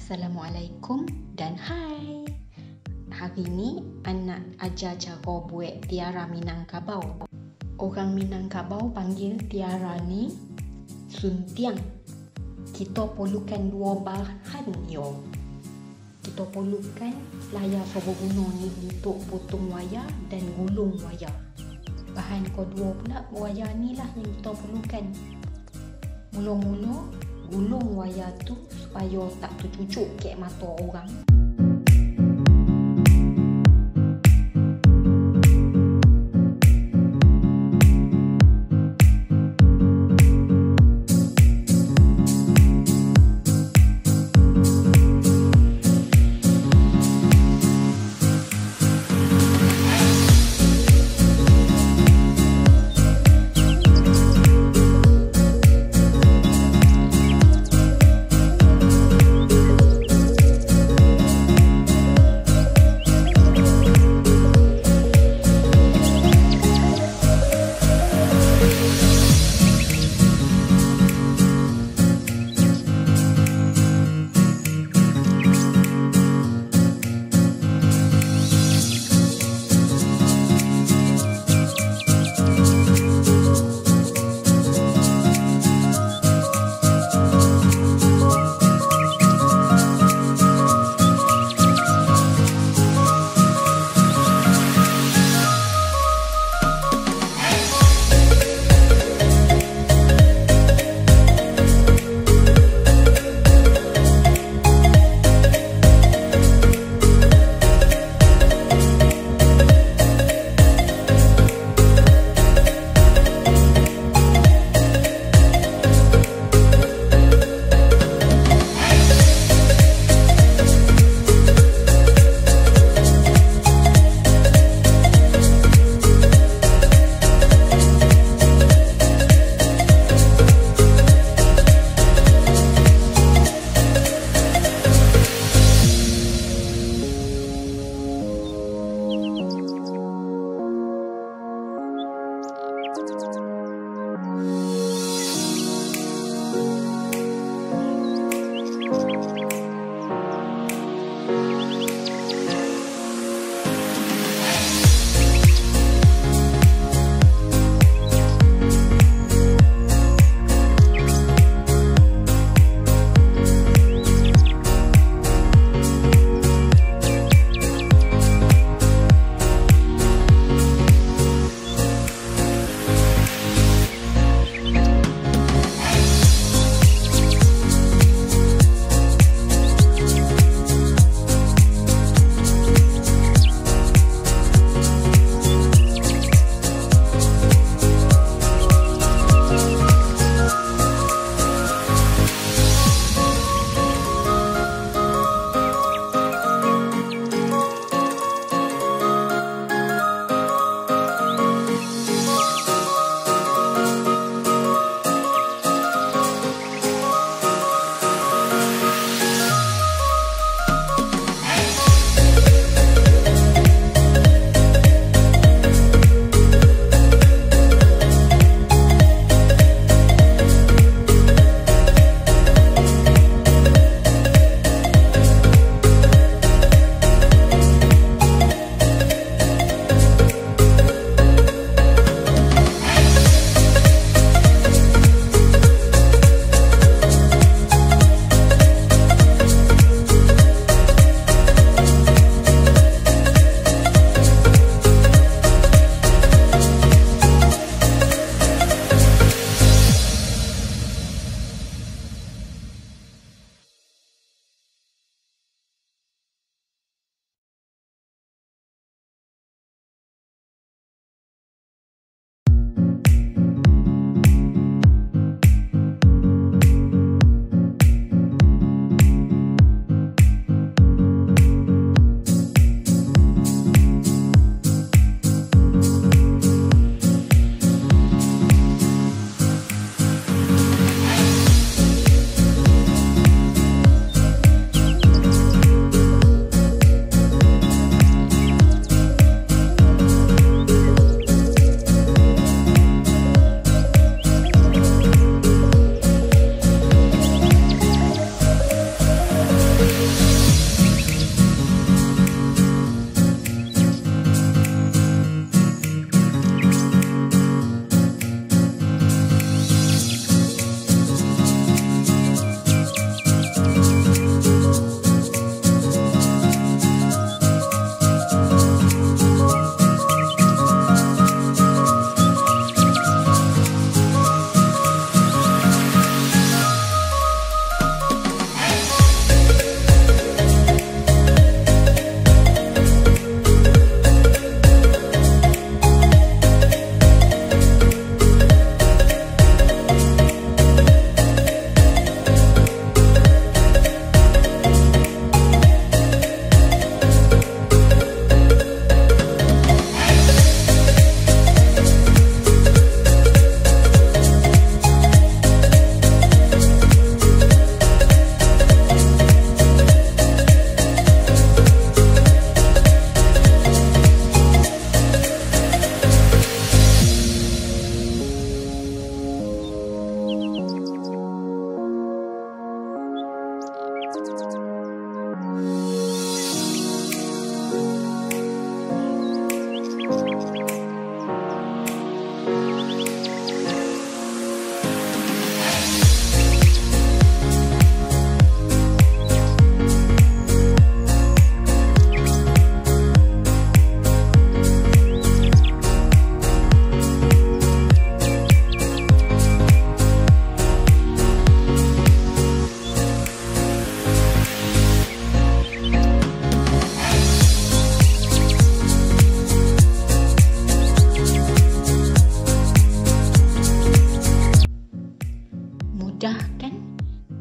Assalamualaikum dan hai. Hari ni anak ajar cara buek Tiara Minangkabau. Orang Minangkabau panggil Tiara ni suntiang. Kita perlukan dua bahan yo. Kita perlukan layar seberguna ni untuk potong wayar dan gulung wayar. Bahan kedua pula wayar ni lah yang kita perlukan. Mula-mula gulung wayar tu supaya tak tercucuk ke mata orang.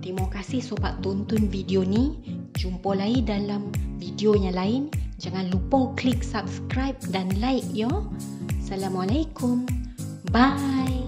Terima kasih sobat tonton video ni. Jumpa lagi dalam video yang lain. Jangan lupa klik subscribe dan like ya. Assalamualaikum. Bye.